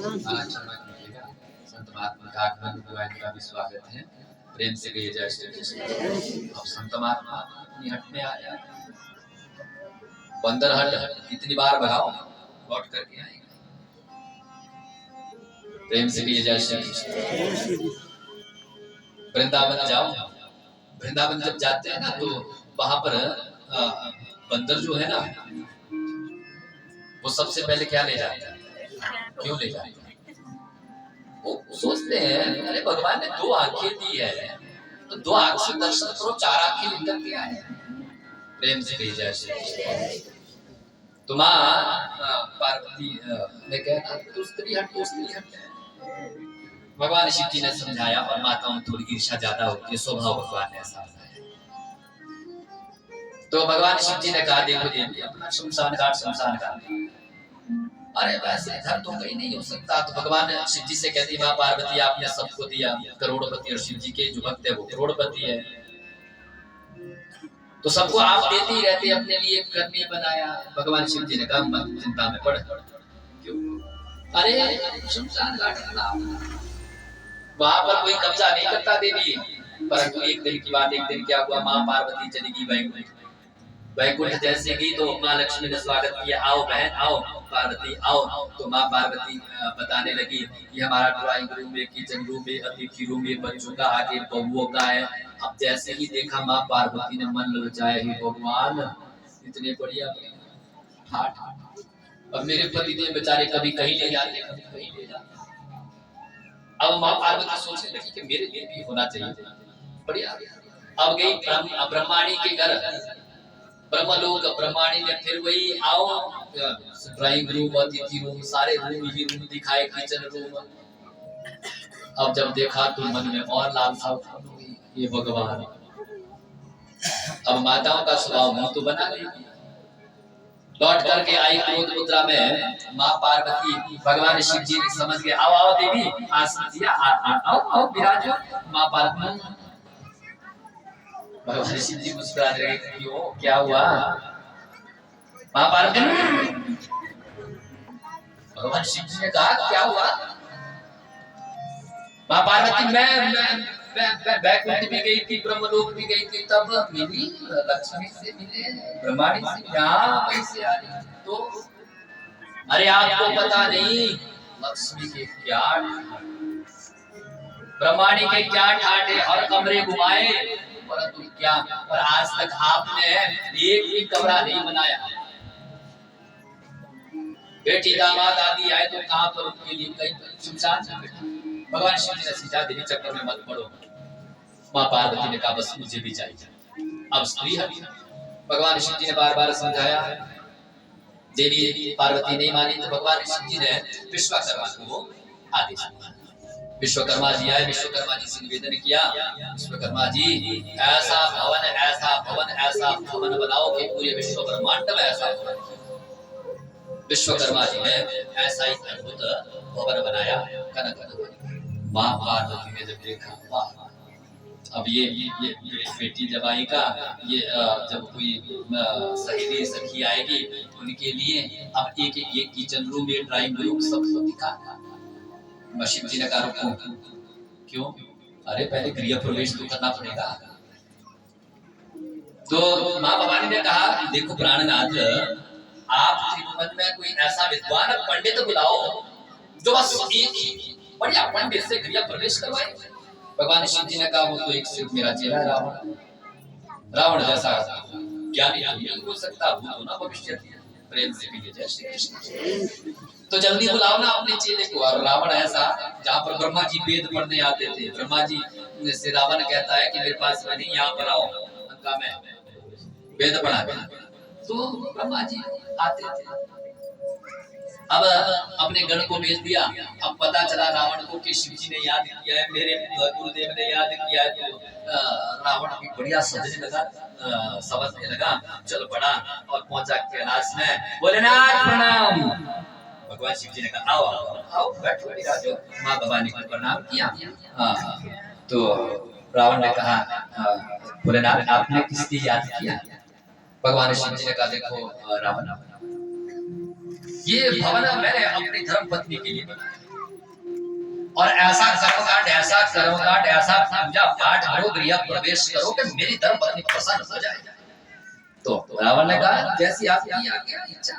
क्षमा कीजिएगा। संत महात्मा का आगमन हुआ, इनका भी स्वागत है। प्रेम से कहिए जय श्री कृष्ण। अब संत महात्मा अपनी हट में आया, बंदर हट कितनी बार भगाओ, लौट करके आएगा। प्रेम से कहिए जय श्री कृष्ण। वृंदावन जाओ, वृंदावन जब जाते हैं ना तो वहां पर बंदर जो है ना, वो सबसे पहले क्या ले जाते हैं? क्यों ले जाते हैं? वो सोचते हैं अरे भगवान ने 2 आंखें दी है, तो 2 आंख से दर्शन करो, 4 आंखें निकल के आए। प्रेम से कही जय श्री कृष्ण। तो माँ पार्वती ने कहा तो स्त्री हट, तो स्त्री हट। भगवान शिव जी ने समझाया, और माताओं में थोड़ी ईर्ष्या ज्यादा होती है, स्वभाव भगवान ने ऐसा बनाया। तो भगवान शिव जी ने कहा देखो देवी, अपना शमशान घाट, शमशान घाट। अरे वैसे इधर तो कहीं नहीं हो सकता। तो भगवान शिव जी से कहती माँ पार्वती आपने सबको दिया, करोड़पति, और शिव जी के जो भक्त है वो करोड़पति है, तो सबको आप देते ही रहते, अपने लिए करने बनाया। भगवान शिव जी ने कहा मत चिंता में पड़। क्यों? अरे शमशान घाट वहां पर कोई कब्जा नहीं करता देवी। परंतु एक दिन की बात, एक दिन क्या हुआ, माँ पार्वती चली गई वैकुंठ। वैकुंठ जैसे गई तो माँ लक्ष्मी ने स्वागत किया, आओ बहन आओ, पार्वती आओ। तो माँ पार्वती बताने लगी कि हमारा ड्राइंग रूम है, किचन रूम है, अतिथि रूम है, बच्चों का आगे बबुओं का है। अब जैसे ही देखा माँ पार्वती ने मन ललचाया, ही भगवान इतने बढ़िया ठाठ। अब मेरे पति देव बेचारे कभी कहीं ले जाते, कभी कहीं ले जाते। अब माँ पार्वती सोचने लगी कि मेरे लिए भी होना चाहिए, बढ़िया। अब गई ब्रह्माणी के घर, ब्रह्मलोक। ब्रह्माणी ने फिर वही आओ, ड्राइंग रूम, अतिथि रूम, सारे रूम ही रूम दिखाए, किचन रूम। अब जब देखा तो मन में और लालसा हुई, ये भगवान। अब माताओं का स्वभाव मुंह तो बना लेगी। लौट करके आई क्रोध मुद्रा में माँ पार्वती। भगवान शिव जी ने समझ गए, आओ आओ देवी, आसन दिया, आओ आओ विराजो। माँ पार्वती, भगवान शिव जी मुस्कुरा रहे, क्यों क्या हुआ? माँ पार्वती, भगवान शिव जी ने कहा क्या हुआ? माँ पार्वती मैं वैकुंठ भी गई थी, ब्रह्मलोक भी गई थी, तब मिली लक्ष्मी से, मिले ब्रह्माणी से, यहाँ वैसे आ रही तो। अरे आपको पता नहीं लक्ष्मी के क्या, ब्रह्माणी के क्या ठाट है, और कमरे घुमाए, परंतु क्या, और आज तक आपने एक भी कमरा नहीं बनाया। बेटी दामाद आदि आए तो कहां पर उनके लिए कहीं शमशान। भगवान शिव जी ने सीधा देवी चक्कर में मत पड़ो। माँ पार्वती ने कहा बस मुझे भी चाहिए। अब स्त्री है, भगवान शिव जी ने बार बार समझाया, देवी पार्वती नहीं मानी। तो भगवान शिव जी ने विश्वकर्मा को आदेश दिया। विश्वकर्मा जी आए, विश्वकर्मा जी से निवेदन किया, विश्वकर्मा जी ऐसा भवन, ऐसा भवन, ऐसा भवन बनाओ कि पूरे विश्व ब्रह्मांड में ऐसा भवन। विश्वकर्मा जी ने ऐसा ही अद्भुत भवन बनाया, कनक भवन। माँ पार्वती ने जब देखा, वाह, अब ये बेटी जब आएगा, ये जब कोई सहेली सखी आएगी उनके लिए अब एक ये किचन रूम, ये ड्राइंग रूम सब दिखा। शिव जी ने कहा रुको, क्यों? अरे पहले गृह प्रवेश तो करना पड़ेगा। तो माँ भवानी ने कहा देखो प्राणनाथ, आप त्रिभुवन में कोई ऐसा विद्वान पंडित बुलाओ जो बस एक बढ़िया पंडित से गृह प्रवेश करवाए। भगवान शिव जी ने कहा वो तो एक सिर्फ मेरा चेला रावण, रावण जैसा ज्ञानी नहीं हो सकता, भूतो न भविष्यति। प्रेम से भी जय श्री कृष्ण। तो जल्दी बुलाओ ना अपने चेले को। और रावण ऐसा, जहाँ पर ब्रह्मा जी वेद पढ़ने आते थे, ब्रह्मा जी से रावण कहता है कि मेरे पास में नहीं, यहाँ पर आओ, लंका में वेद पढ़ा के। तो ब्रह्मा जी आते थे। अब अपने गण को भेज दिया। अब पता चला रावण को कि शिव जी ने याद किया है, मेरे गुरुदेव ने याद किया है। तो रावण भी बढ़िया सजने लगा, समझने लगा, चल पड़ा और पहुंचा कैलाश में। भोलेनाथ प्रणाम। भगवान शिव जी ने कहा आओ आओ आओ, बैठो विराजो। माँ भवानी को प्रणाम किया। तो रावण ने कहा भोलेनाथ आपने किस लिए याद किया? भगवान शिव जी ने कहा देखो रावण, ये भवन मैंने अपनी धर्म पत्नी के लिए बनाया। और ऐसा कर्मकांड ऐसा पूजा पाठ करो, गृह प्रवेश करो कि मेरी धर्म पत्नी प्रसन्न हो जाए। तो रावण ने कहा जैसी आपकी आज्ञा इच्छा,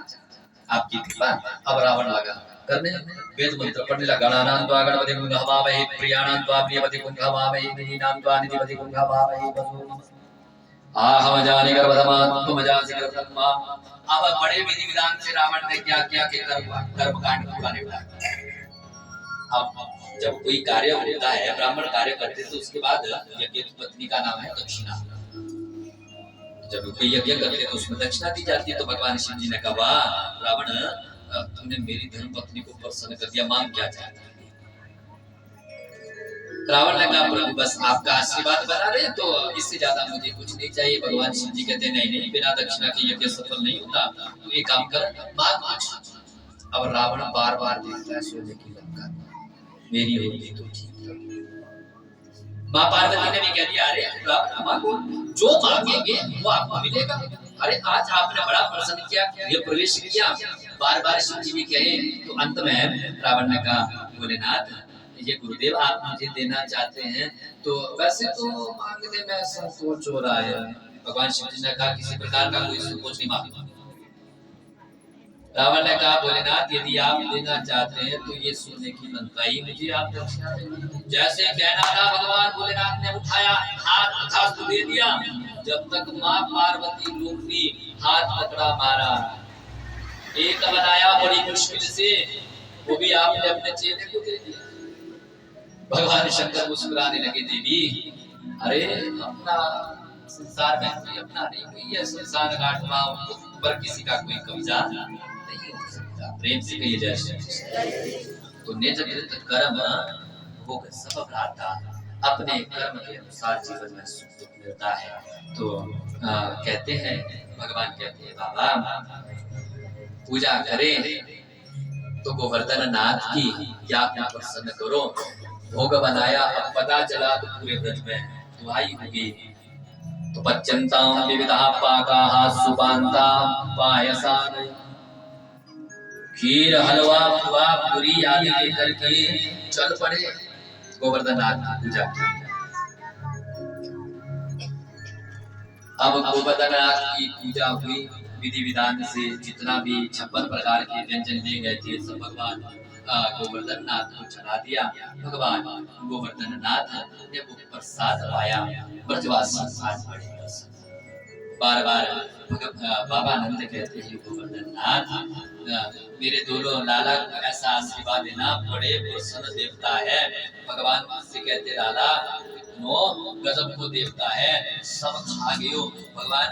आपकी कृपा। अब रावण लगा करने, वेद मंत्र पढ़ने लगा। गणानां त्वा गणपति कुंभवामहे, प्रियाणां त्वा प्रियवति कुंभवामहे, निधीनां त्वा निधिपति कुंभवामहे। आहम जाने गर्भधमात्मजासि गर्भधमा। अब बड़े विधि विधान से रावण ने क्या किया कि कर्मकांड पूरा निपटा। अब जब कोई कार्य होता है, ब्राह्मण कार्य करते तो उसके बाद यज्ञ की पत्नी का नाम है दक्षिणा। जब कोई यज्ञ करते तो उसमें दक्षिणा दी जाती है। तो भगवान शिव जी ने कहा वाह रावण, तुमने मेरी धर्म पत्नी को प्रसन्न कर दिया, मांग क्या चाहता है? रावण ने कहा प्रभु बस आपका आशीर्वाद बना रहे तो इससे ज्यादा मुझे कुछ नहीं चाहिए। भगवान शिव जी कहते नहीं नहीं, बिना दक्षिणा के यज्ञ सफल नहीं होता, तो एक काम कर मांग कुछ। अब रावण बार बार देखता है सोने की लंका, मेरी होगी तो ठीक था। माँ पार्वती ने भी कह दिया अरे मांगो, जो मांगेंगे वो आपको मिलेगा। अरे आज आपने बड़ा प्रसन्न किया, ये प्रवेश किया, बार बार शिव जी भी कहे। तो अंत में रावण ने कहा भोलेनाथ ये गुरुदेव आप मुझे देना चाहते हैं तो वैसे तो मांगने में संकोच हो रहा है। भगवान शिव जी ने कहा किसी प्रकार का कोई संकोच नहीं मांगो। रावण ने कहा भोलेनाथ यदि आप देना चाहते हैं तो ये सोने की लंका ही मुझे आप दक्षिणा दें। जैसे कहना था भगवान भोलेनाथ ने उठाया हाथ उठा तो दे दिया। जब तक माँ पार्वती रूपी हाथ पकड़ा मारा, एक बनाया बड़ी मुश्किल से, वो भी आपने अपने चेले को दे दिया। भगवान शंकर मुस्कुराने लगे देवी अरे अपना संसार में कोई अपना नहीं, कोई है संसार घाट पर किसी का कोई कब्जा नहीं हो सकता। प्रेम से कहिए जय श्री कृष्ण। तो निज कृत कर्म वो सब भ्राता, अपने कर्म के अनुसार जीवन में सुख दुख मिलता है। तो कहते हैं भगवान कहते हैं बाबा पूजा करें तो गोवर्धन नाथ की या प्रसन्न करो। भोग बनाया, अब पता चला तो पूरे व्रत में दुहाई होगी। तो पच्यन्तां विविधा पाकाः सुपान्ता पायसान, खीर हलवा पुआ पूरी आदि लेकर के चल पड़े गोवर्धन नाथ की पूजा की। अब गोवर्धन नाथ की पूजा हुई विधि विधान से। जितना भी 56 प्रकार के व्यंजन दिए गए थे सब भगवान गोवर्धन नाथ को चढ़ा दिया। भगवान गोवर्धन नाथ ने वो प्रसाद पाया। ब्रजवासी आज बड़े बार बार बाबा नंद कहते हैं गोवर्धन नाथ मेरे दोनों लाला को ऐसा आशीर्वाद देना, बड़े प्रसन्न देवता है। भगवान से कहते लाला नो गजब को देवता है, सब खा गयो। भगवान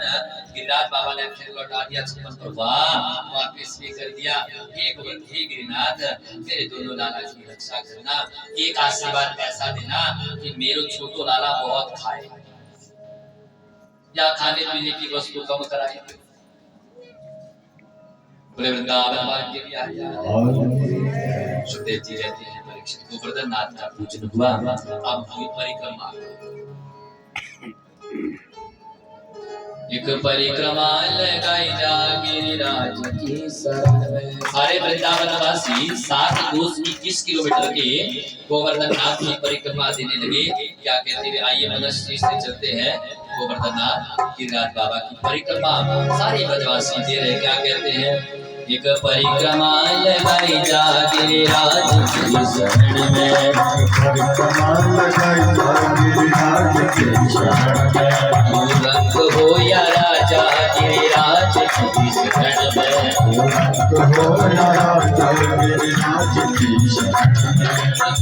गिरिराज बाबा ने फिर लौटा दिया 56 प्रवाह वापस भी कर दिया। एक बार हे गिरिनाथ मेरे दोनों लाला की रक्षा करना, एक आशीर्वाद ऐसा देना कि मेरे छोटो लाला बहुत खाए या खाने पीने की वस्तु कम कराए। बोले वृंदावन के लिए आया। सुखदेव जी रहते हैं परीक्षित गोवर्धन नाथ का पूजन हुआ। अब हुई परिक्रमा। एक परिक्रमा लगाई जा गिरिराज की शरण में। सारे वृंदावन वासी 7 कोस 21 किलोमीटर के गोवर्धन नाथ की परिक्रमा देने लगे। क्या कहते हैं आइए मनस्वी से चलते हैं गोवर्धन नाथ गिरिराज बाबा की परिक्रमा। सारे ब्रजवासी दे रहे। क्या कहते हैं एक परिक्रमा लगाई जा गिरिराज की शरण में, परिक्रमा लगाई जा गिरिराज की शरण में। मूरख हो या राजा गिरिराज की शरण में, मूरख हो या राजा गिरिराज की शरण में।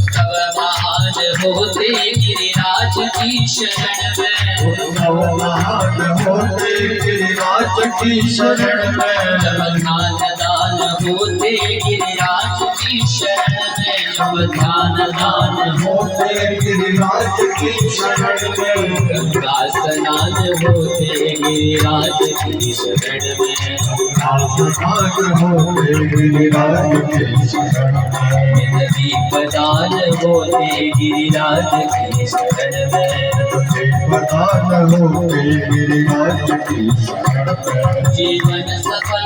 सब महान होते गिरिराज की शरण में, सब महान होते गिरिराज की शरण में। जब ध्यान होते गिरिराज की शरण में, जब ध्यान होते गिरिराज की शरण में। गंगा स्नान होते गिरिराज की शरण में, गंगा स्नान होते गिरिराज की शरण में। दीपदान होते गिरिराज की शरण में, दीपदान होते गिरिराज की शरण में। जीवन सफल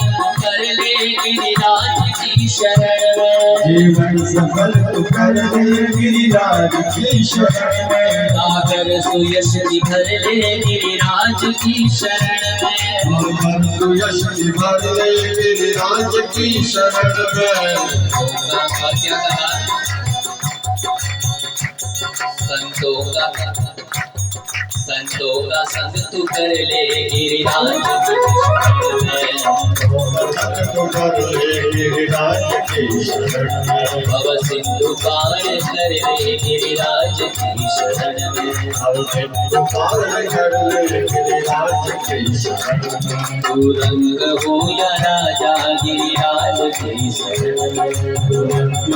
कर ले गिरिराज की शरण में। जीवन सफल तू कर ले गिरिराज की शरण में। सागर सुयश भर ले गिरिराज की शरण में। सागर सुयश भर ले गिरिराज की शरण में। होगा का क्या कहा संतों का संग तू कर ले गिरिराज की शरण में। भव सिंधु पार कर ले गिरिराज की शरण में। तू रंग हो या राजा गिरिराज की शरण में।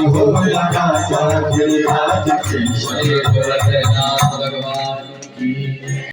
हो या राजा गिरिराज की शरण में। भगवान